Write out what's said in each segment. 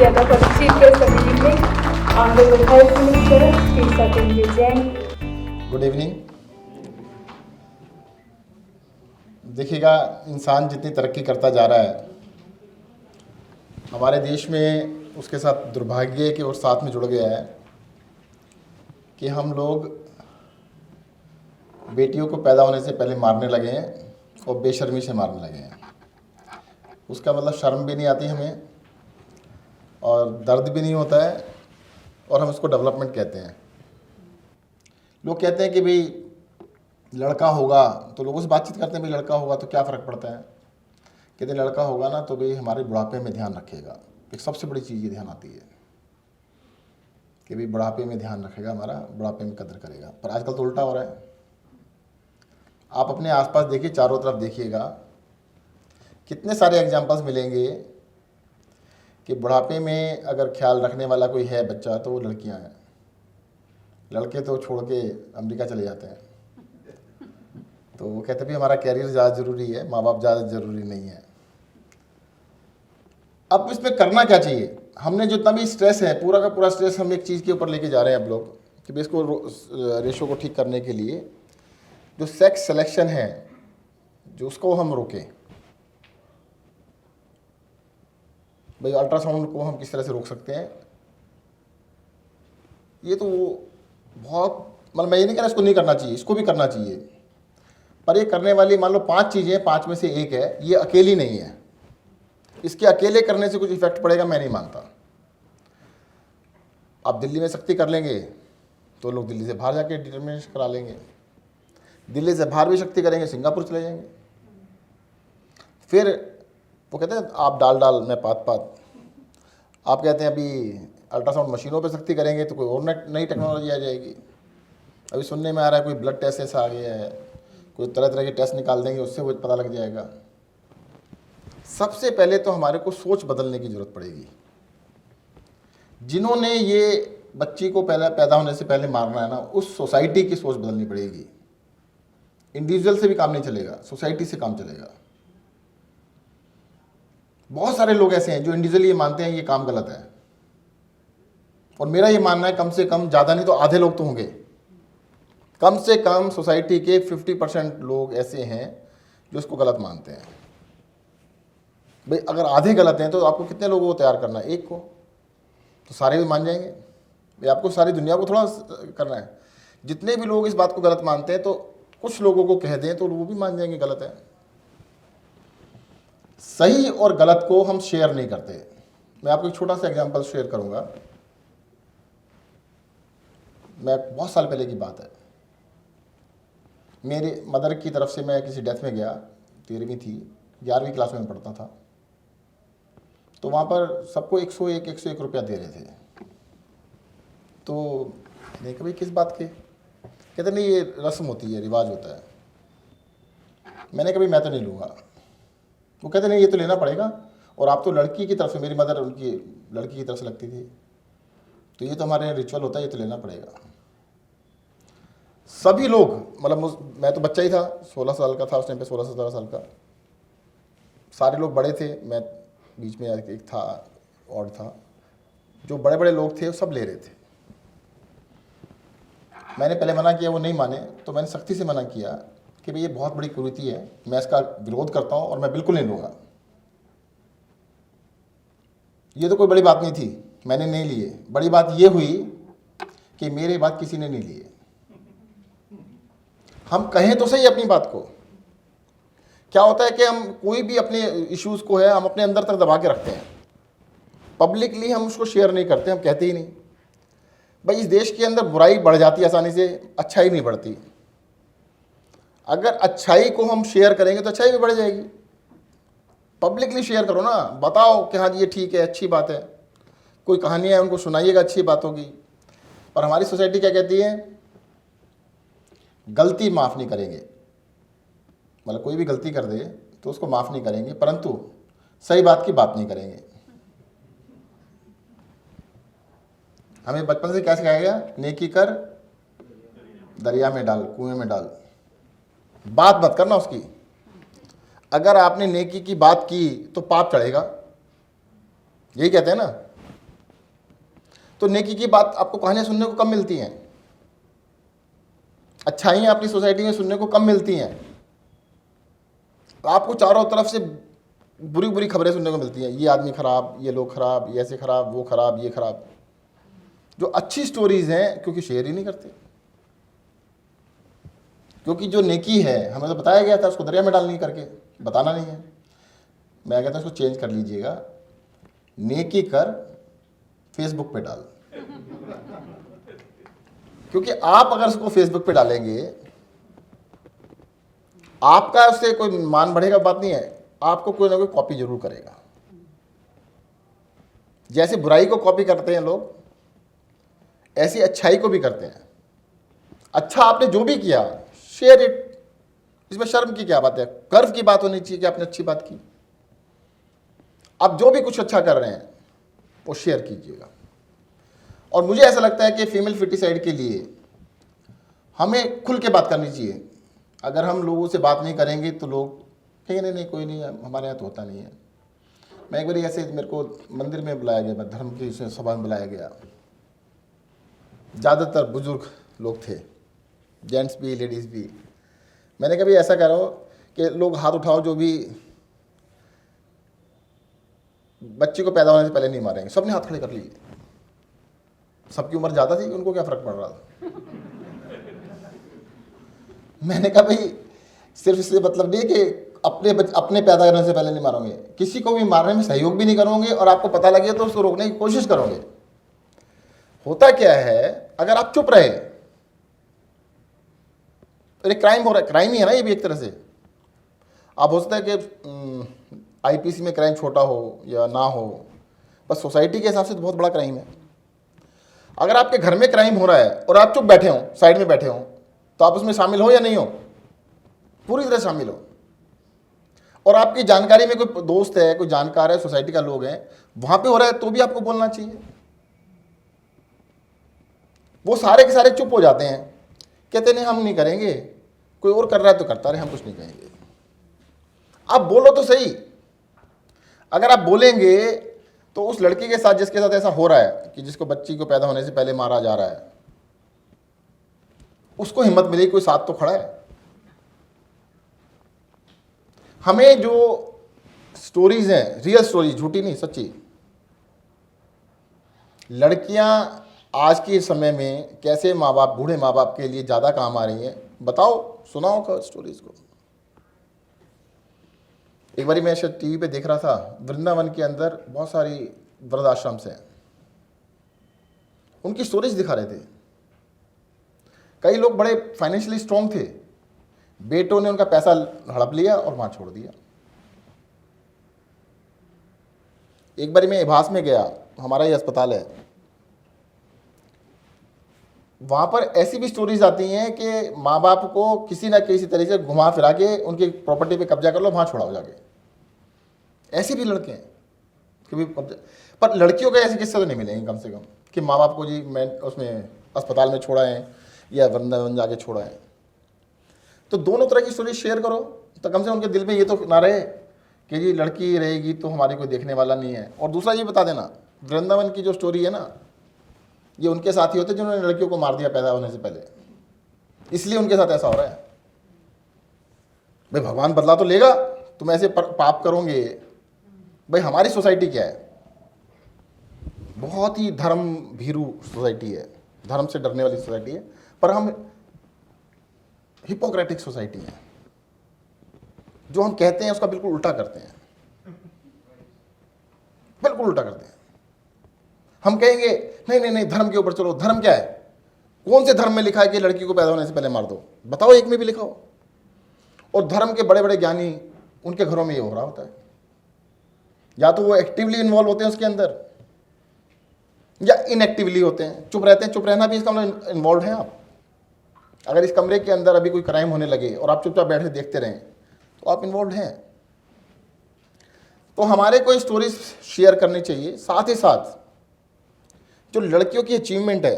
Vidyata for the chief guest of the evening, Honorable Health Minister, Sri Satyendra Jain. Good evening. देखिएगा, इंसान जितनी तरक्की करता जा रहा है, हमारे देश में उसके साथ दुर्भाग्य के और साथ में जुड़ गया है कि हम लोग बेटियों को पैदा होने से पहले मारने लगे हैं और बेशर्मी से मारने लगे हैं। उसका मतलब शर्म भी नहीं आती हमें और दर्द भी नहीं होता है और हम उसको डेवलपमेंट कहते हैं। लोग कहते हैं कि भाई लड़का होगा, तो लोगों से बातचीत करते हैं भाई लड़का होगा तो क्या फ़र्क पड़ता है। कहते हैं लड़का होगा ना तो भाई हमारे बुढ़ापे में ध्यान रखेगा। एक सबसे बड़ी चीज़ ये ध्यान आती है कि भाई बुढ़ापे में ध्यान रखेगा, हमारा बुढ़ापे में कदर करेगा। पर आजकल तो उल्टा हो रहा है। आप अपने आसपास देखिए, चारों तरफ देखिएगा, कितने सारे एग्जाम्पल्स मिलेंगे कि बुढ़ापे में अगर ख्याल रखने वाला कोई है बच्चा तो वो लड़कियां हैं। लड़के तो छोड़ के अमेरिका चले जाते हैं। तो वो कहते भी हमारा कैरियर ज़्यादा ज़रूरी है, माँ बाप ज़्यादा ज़रूरी नहीं है। अब इसमें करना क्या चाहिए? हमने जितना भी स्ट्रेस है, पूरा का पूरा स्ट्रेस हम एक चीज़ के ऊपर लेके जा रहे हैं अब लोग कि भाई इसको रेशो को ठीक करने के लिए जो सेक्स सिलेक्शन है, जो उसको हम रोकें। भाई अल्ट्रासाउंड को हम किस तरह से रोक सकते हैं? ये तो बहुत, मतलब मैं ये नहीं कह रहा इसको नहीं करना चाहिए, इसको भी करना चाहिए। पर ये करने वाली मान लो 5 चीज़ें, 5 में से एक है, ये अकेली नहीं है। इसके अकेले करने से कुछ इफेक्ट पड़ेगा मैं नहीं मानता। आप दिल्ली में सख्ती कर लेंगे तो लोग दिल्ली से बाहर जाके डिटर्मिनेशन करा लेंगे। दिल्ली से बाहर भी सख्ती करेंगे, सिंगापुर चले जाएंगे। फिर वो कहते हैं आप डाल मैं पात। आप कहते हैं अभी अल्ट्रासाउंड मशीनों पे सख्ती करेंगे तो कोई और नई टेक्नोलॉजी आ जाएगी। अभी सुनने में आ रहा है कोई ब्लड टेस्ट ऐसा आ गया है, कोई तरह तरह के टेस्ट निकाल देंगे, उससे वो पता लग जाएगा। सबसे पहले तो हमारे को सोच बदलने की ज़रूरत पड़ेगी। जिन्होंने ये बच्ची को पहले पैदा होने से पहले मारना है ना, उस सोसाइटी की सोच बदलनी पड़ेगी। इंडिविजुअल से भी काम नहीं चलेगा, सोसाइटी से काम चलेगा। बहुत सारे लोग ऐसे हैं जो इंडिविजुअली ये मानते हैं ये काम गलत है, और मेरा ये मानना है कम से कम, ज़्यादा नहीं तो आधे लोग तो होंगे, कम से कम सोसाइटी के 50% लोग ऐसे हैं जो इसको गलत मानते हैं। भाई अगर आधे गलत हैं तो आपको कितने लोगों को तैयार करना है? एक को, तो सारे भी मान जाएंगे। भाई आपको सारी दुनिया को थोड़ा करना है। जितने भी लोग इस बात को गलत मानते हैं तो कुछ लोगों को कह दें तो वो भी मान जाएंगे गलत है। सही और गलत को हम शेयर नहीं करते। मैं आपको एक छोटा सा एग्जांपल शेयर करूंगा। मैं बहुत साल पहले की बात है, मेरे मदर की तरफ से मैं किसी डेथ में गया, 13वीं थी, 11वीं क्लास में पढ़ता था। तो वहाँ पर सबको 101 रुपया दे रहे थे। तो मैंने कहा भाई किस बात के? कहते नहीं ये रस्म होती है, रिवाज होता है। मैंने कभी मैं तो नहीं लूँगा। वो कहते नहीं ये तो लेना पड़ेगा, और आप तो लड़की की तरफ से, मेरी मदर उनकी लड़की की तरफ से लगती थी, तो ये तो हमारे यहाँ रिचुअल होता है, ये तो लेना पड़ेगा। सभी लोग, मतलब मैं तो बच्चा ही था, 16 साल का था उस टाइम पे, 16-17 साल का। सारे लोग बड़े थे, मैं बीच में एक था और था। जो बड़े बड़े लोग थे वो सब ले रहे थे। मैंने पहले मना किया, वो नहीं माने, तो मैंने सख्ती से मना किया कि भाई ये बहुत बड़ी कुरीति है, मैं इसका विरोध करता हूँ और मैं बिल्कुल नहीं लूँगा। ये तो कोई बड़ी बात नहीं थी, मैंने नहीं लिए। बड़ी बात ये हुई कि मेरे बात किसी ने नहीं लिए। हम कहें तो सही अपनी बात को। क्या होता है कि हम कोई भी अपने इश्यूज़ को है हम अपने अंदर तक दबा के रखते हैं, पब्लिकली हम उसको शेयर नहीं करते, हम कहते ही नहीं। भाई इस देश के अंदर बुराई बढ़ जाती है आसानी से, अच्छाई नहीं बढ़ती। अगर अच्छाई को हम शेयर करेंगे तो अच्छाई भी बढ़ जाएगी। पब्लिकली शेयर करो ना, बताओ कि हाँ जी ये ठीक है, अच्छी बात है। कोई कहानियाँ है उनको सुनाइएगा अच्छी बातों की। पर हमारी सोसाइटी क्या कहती है? गलती माफ़ नहीं करेंगे। मतलब कोई भी गलती कर दे तो उसको माफ़ नहीं करेंगे, परंतु सही बात की बात नहीं करेंगे। हमें बचपन से क्या सिखाया गया? नेकी कर, दरिया में डाल, कुएं में डाल, बात मत करना उसकी। अगर आपने नेकी की बात की तो पाप चढ़ेगा, यही कहते हैं ना। तो नेकी की बात आपको कहानियाँ सुनने को कम मिलती हैं, अच्छाइयाँ अपनी सोसाइटी में सुनने को कम मिलती हैं। आपको चारों तरफ से बुरी बुरी खबरें सुनने को मिलती हैं, ये आदमी खराब, ये लोग खराब, ये ऐसे खराब, वो खराब, ये खराब। जो अच्छी स्टोरीज हैं क्योंकि शेयर ही नहीं करते, क्योंकि जो नेकी है हमें तो बताया गया था उसको दरिया में डालनी करके, बताना नहीं है। मैं कहता हूँ इसको चेंज कर लीजिएगा, नेकी कर फेसबुक पे डाल, क्योंकि आप अगर उसको फेसबुक पे डालेंगे आपका उससे कोई मान बढ़ेगा बात नहीं है, आपको कोई ना कोई कॉपी जरूर करेगा। जैसे बुराई को कॉपी करते हैं लोग, ऐसी अच्छाई को भी करते हैं। अच्छा आपने जो भी किया शेयर इट, इसमें शर्म की क्या बात है, गर्व की बात होनी चाहिए कि आपने अच्छी बात की। आप जो भी कुछ अच्छा कर रहे हैं वो शेयर कीजिएगा। और मुझे ऐसा लगता है कि फीमेल फिटिसाइड के लिए हमें खुल के बात करनी चाहिए। अगर हम लोगों से बात नहीं करेंगे तो लोग कहेंगे नहीं नहीं कोई नहीं, हमारे यहाँ तो होता नहीं है। मैं एक बार ऐसे मेरे को मंदिर में बुलाया गया, धर्म की सभा में बुलाया गया, ज़्यादातर बुजुर्ग लोग थे, जेंट्स भी लेडीज़ भी। मैंने कभी ऐसा कह रहा हो कि लोग हाथ उठाओ जो भी बच्ची को पैदा होने से पहले नहीं मारेंगे। सबने हाथ खड़े कर लिए, सबकी उम्र ज़्यादा थी, उनको क्या फ़र्क पड़ रहा था। मैंने कहा भाई सिर्फ इससे मतलब नहीं कि अपने पैदा करने से पहले नहीं मारोगे, किसी को भी मारने में सहयोग भी नहीं करोगे, और आपको पता लगे तो उसको रोकने की कोशिश करोगे। होता क्या है, अगर आप चुप रहे तो एक क्राइम हो रहा है, क्राइम ही है ना ये भी एक तरह से। आप हो सकता है कि आईपीसी में क्राइम छोटा हो या ना हो, बस सोसाइटी के हिसाब से तो बहुत बड़ा क्राइम है। अगर आपके घर में क्राइम हो रहा है और आप चुप बैठे हो, साइड में बैठे हो, तो आप उसमें शामिल हो या नहीं हो? पूरी तरह शामिल हो। और आपकी जानकारी में कोई दोस्त है, कोई जानकार है, सोसाइटी का लोग हैं, वहां पे हो रहा है तो भी आपको बोलना चाहिए। वो सारे के सारे चुप हो जाते हैं, कहते नहीं हम नहीं करेंगे, कोई और कर रहा है तो करता रहे, हम कुछ नहीं कहेंगे। आप बोलो तो सही। अगर आप बोलेंगे तो उस लड़की के साथ जिसके साथ ऐसा हो रहा है कि जिसको बच्ची को पैदा होने से पहले मारा जा रहा है, उसको हिम्मत मिलेगी, कोई साथ तो खड़ा है। हमें जो स्टोरीज हैं, रियल स्टोरी, झूठी नहीं सच्ची, लड़कियां आज के समय में कैसे माँ बाप, बूढ़े माँ बाप के लिए ज़्यादा काम आ रही हैं, बताओ, सुनाओ स्टोरीज को। एक बारी मैं शायद टीवी पे देख रहा था, वृंदावन के अंदर बहुत सारी वृद्धाश्रम्स हैं, उनकी स्टोरीज दिखा रहे थे। कई लोग बड़े फाइनेंशियली स्ट्रांग थे, बेटों ने उनका पैसा हड़प लिया और वहां छोड़ दिया। एक बारी मैं इभास में गया, हमारा ही अस्पताल है, वहां पर ऐसी भी स्टोरीज आती हैं कि माँ बाप को किसी ना किसी तरीके से घुमा फिरा के उनकी प्रॉपर्टी पे कब्जा कर लो, वहां छोड़ाओ जाके। ऐसे भी लड़के हैं कि भी कब्जा, पर लड़कियों के ऐसे किस्से तो नहीं मिलेंगे कम से कम कि माँ बाप को जी मैं उसमें अस्पताल में छोड़ा है या वृंदावन जाके छोड़ा है। तो दोनों तरह की स्टोरी शेयर करो, तो कम से कम उनके दिल में ये तो ना रहे कि जी लड़की रहेगी तो हमारी कोई देखने वाला नहीं है। और दूसरा ये बता देना, वृंदावन की जो स्टोरी है ना, ये उनके साथी होते जिन्होंने लड़कियों को मार दिया पैदा होने से पहले, इसलिए उनके साथ ऐसा हो रहा है। भाई भगवान बदला तो लेगा, तुम ऐसे पाप करोगे। भाई हमारी सोसाइटी क्या है, बहुत ही धर्म भीरू सोसाइटी है, धर्म से डरने वाली सोसाइटी है, पर हम हिपोक्रेटिक सोसाइटी है। जो हम कहते हैं उसका बिल्कुल उल्टा करते हैं, बिल्कुल उल्टा करते हैं। हम कहेंगे नहीं नहीं नहीं धर्म के ऊपर चलो। धर्म क्या है? कौन से धर्म में लिखा है कि लड़की को पैदा होने से पहले मार दो? बताओ, एक में भी लिखा हो। और धर्म के बड़े बड़े ज्ञानी, उनके घरों में ये हो रहा होता है। या तो वो एक्टिवली इन्वॉल्व होते हैं उसके अंदर, या इनएक्टिवली होते हैं, चुप रहते हैं। चुप रहना भी इसका मतलब इन्वॉल्व है आप। अगर इस कमरे के अंदर अभी कोई क्राइम होने लगे और आप चुपचाप बैठे देखते रहें तो आप इन्वॉल्व हैं। तो हमारे को स्टोरीज शेयर करनी चाहिए। साथ ही साथ जो लड़कियों की अचीवमेंट है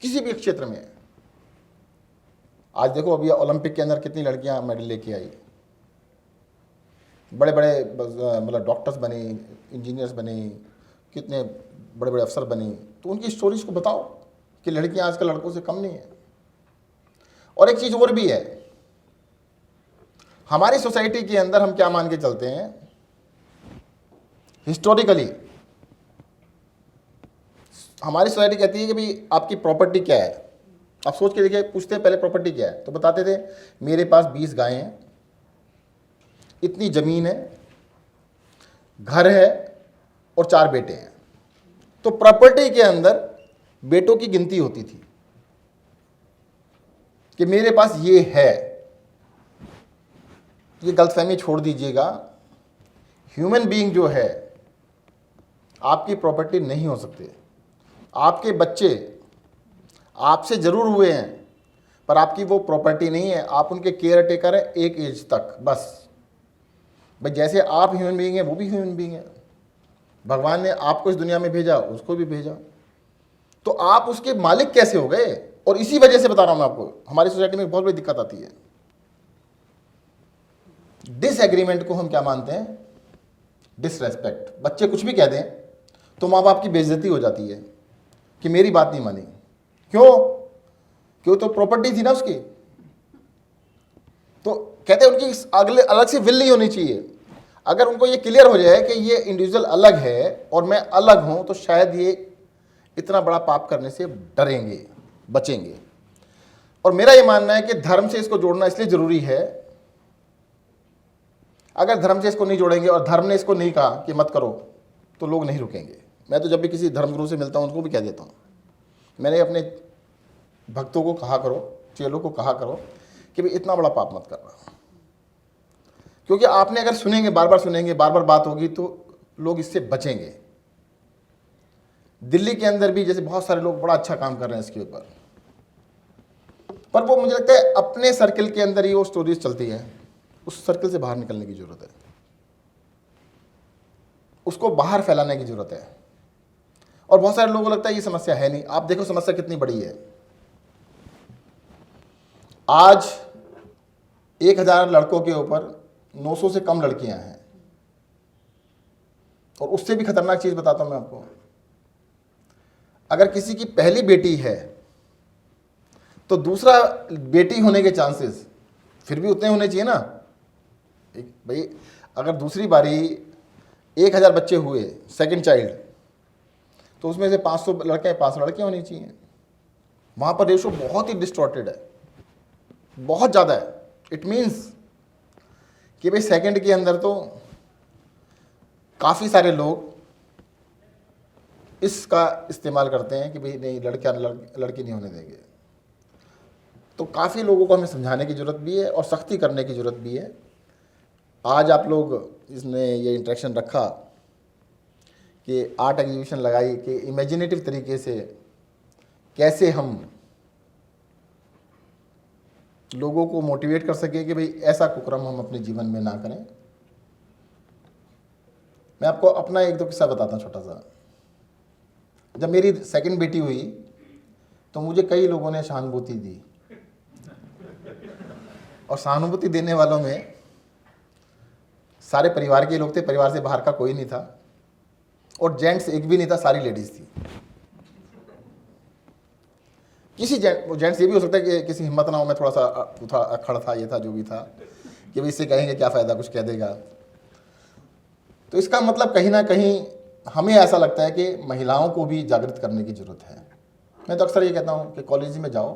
किसी भी क्षेत्र में, आज देखो अभी ओलंपिक के अंदर कितनी लड़कियां मेडल लेके आई, बड़े बड़े मतलब डॉक्टर्स बनी, इंजीनियर्स बनी, कितने बड़े बड़े अफसर बनी, तो उनकी स्टोरीज को बताओ कि लड़कियां आजकल लड़कों से कम नहीं है। और एक चीज़ और भी है, हमारी सोसाइटी के अंदर हम क्या मान के चलते हैं, हिस्टोरिकली हमारी सोसाइटी कहती है कि भाई आपकी प्रॉपर्टी क्या है। आप सोच के देखिए, पूछते हैं पहले प्रॉपर्टी क्या है, तो बताते थे मेरे पास 20 गायें हैं, इतनी ज़मीन है, घर है और 4 बेटे हैं। तो प्रॉपर्टी के अंदर बेटों की गिनती होती थी कि मेरे पास ये है। ये गलतफहमी छोड़ दीजिएगा, ह्यूमन बीइंग जो है आपकी प्रॉपर्टी नहीं हो सकते। आपके बच्चे आपसे ज़रूर हुए हैं, पर आपकी वो प्रॉपर्टी नहीं है। आप उनके केयर टेकर हैं एक एज तक, बस। भाई जैसे आप ह्यूमन बीइंग हैं, वो भी ह्यूमन बीइंग है। भगवान ने आपको इस दुनिया में भेजा, उसको भी भेजा, तो आप उसके मालिक कैसे हो गए? और इसी वजह से बता रहा हूं मैं आपको, हमारी सोसाइटी में एक बहुत बड़ी दिक्कत आती है। डिसएग्रीमेंट को हम क्या मानते हैं? डिसरेस्पेक्ट। बच्चे कुछ भी कह दें तो माँ बाप की बेइज्जती हो जाती है कि मेरी बात नहीं मानी। क्यों तो प्रॉपर्टी थी ना उसकी। तो कहते हैं उनकी अगले अलग से विल नहीं होनी चाहिए। अगर उनको ये क्लियर हो जाए कि ये इंडिविजुअल अलग है और मैं अलग हूं, तो शायद ये इतना बड़ा पाप करने से डरेंगे, बचेंगे। और मेरा ये मानना है कि धर्म से इसको जोड़ना इसलिए जरूरी है, अगर धर्म से इसको नहीं जोड़ेंगे और धर्म ने इसको नहीं कहा कि मत करो, तो लोग नहीं रुकेंगे। मैं तो जब भी किसी धर्मगुरु से मिलता हूं उनको भी कह देता हूं, मैंने अपने भक्तों को कहा करो, चेलों को कहा करो कि भाई इतना बड़ा पाप मत करना। क्योंकि आपने अगर सुनेंगे, बार बार सुनेंगे, बार बार बात होगी, तो लोग इससे बचेंगे। दिल्ली के अंदर भी जैसे बहुत सारे लोग बड़ा अच्छा काम कर रहे हैं इसके ऊपर, पर वो मुझे लगता है अपने सर्कल के अंदर ही वो स्टोरीज चलती हैं। उस सर्कल से बाहर निकलने की जरूरत है, उसको बाहर फैलाने की जरूरत है। और बहुत सारे लोगों को लगता है ये समस्या है नहीं। आप देखो समस्या कितनी बड़ी है। आज 1000 लड़कों के ऊपर 900 से कम लड़कियां हैं। और उससे भी खतरनाक चीज बताता हूं मैं आपको, अगर किसी की पहली बेटी है तो दूसरा बेटी होने के चांसेस फिर भी उतने होने चाहिए ना। भाई अगर दूसरी बारी 1000 बच्चे हुए, सेकंड चाइल्ड, तो उसमें से 500 लड़के 500 लड़कियां होनी चाहिए। वहां पर रेशो बहुत ही डिस्टॉर्टेड है, बहुत ज़्यादा है। इट मीन्स कि भाई सेकंड के अंदर तो काफ़ी सारे लोग इसका इस्तेमाल करते हैं कि भाई नहीं, लड़की नहीं होने देंगे। तो काफ़ी लोगों को हमें समझाने की ज़रूरत भी है और सख्ती करने की ज़रूरत भी है। आज आप लोग इसने ये इंटरेक्शन रखा कि आर्ट एग्जीबिशन लगाई कि इमेजिनेटिव तरीके से कैसे हम लोगों को मोटिवेट कर सके कि भाई ऐसा कुकर्म हम अपने जीवन में ना करें। मैं आपको अपना 1-2 किस्सा बताता हूँ छोटा सा। जब मेरी सेकंड बेटी हुई तो मुझे कई लोगों ने सहानुभूति दी, और सहानुभूति देने वालों में सारे परिवार के लोग थे, परिवार से बाहर का कोई नहीं था, और जेंट्स एक भी नहीं था, सारी लेडीज थी। किसी जेंट्स ये भी हो सकता है कि किसी हिम्मत ना हो, मैं थोड़ा सा अखड़ था, ये था जो भी था, कि भाई इससे कहेंगे क्या फ़ायदा, कुछ कह देगा। तो इसका मतलब कहीं ना कहीं हमें ऐसा लगता है कि महिलाओं को भी जागृत करने की ज़रूरत है। मैं तो अक्सर ये कहता हूँ कि कॉलेज में जाओ,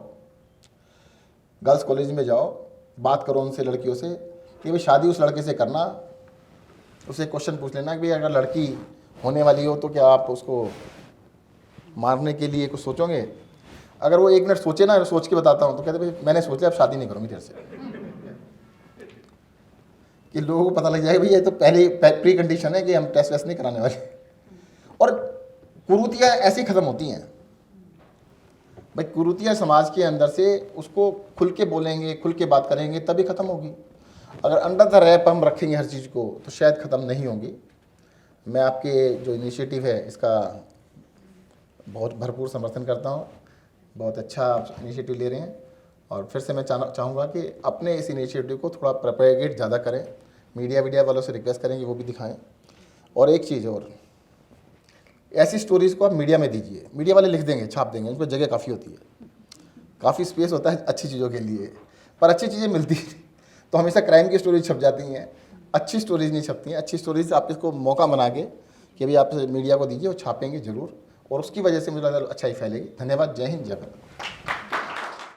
गर्ल्स कॉलेज में जाओ, बात करो उनसे, लड़कियों से, कि भाई शादी उस लड़के से करना, उसे क्वेश्चन पूछ लेना कि भाई अगर लड़की होने वाली हो तो क्या आप उसको मारने के लिए कुछ सोचोगे? अगर वो 1 मिनट सोचे ना, सोच के बताता हूँ, तो कहते भाई मैंने सोच लिया, अब शादी नहीं करूँगी तेरे से। कि लोगों को पता लग जाए भाई ये तो पहले प्री कंडीशन है कि हम टेस्ट वेस्ट नहीं कराने वाले। और कुरीतियाँ ऐसी ख़त्म होती हैं भाई। कुरीतियाँ समाज के अंदर से, उसको खुल के बोलेंगे, खुल के बात करेंगे, तभी ख़त्म होगी। अगर अंडर द रैप हम रखेंगे हर चीज़ को, तो शायद ख़त्म नहीं होगी। मैं आपके जो इनिशिएटिव है इसका बहुत भरपूर समर्थन करता हूँ। बहुत अच्छा आप इनिशिएटिव ले रहे हैं, और फिर से मैं चाहूँगा कि अपने इस इनिशिएटिव को थोड़ा प्रोपेगेट ज़्यादा करें। मीडिया वालों से रिक्वेस्ट करें कि वो भी दिखाएं। और एक चीज़ और, ऐसी स्टोरीज़ को आप मीडिया में दीजिए, मीडिया वाले लिख देंगे, छाप देंगे, उनको जगह काफ़ी होती है, काफ़ी स्पेस होता है अच्छी चीज़ों के लिए, पर अच्छी चीज़ें मिलती नहीं। तो हमेशा क्राइम की स्टोरीज छप जाती हैं, अच्छी स्टोरीज नहीं छपती हैं। अच्छी स्टोरीज आप इसको मौका बना के कि अभी आप मीडिया को दीजिए, वो छापेंगे ज़रूर, और उसकी वजह से मुझे लगता है अच्छा ही फैलेगी। धन्यवाद। जय हिंद, जय भारत।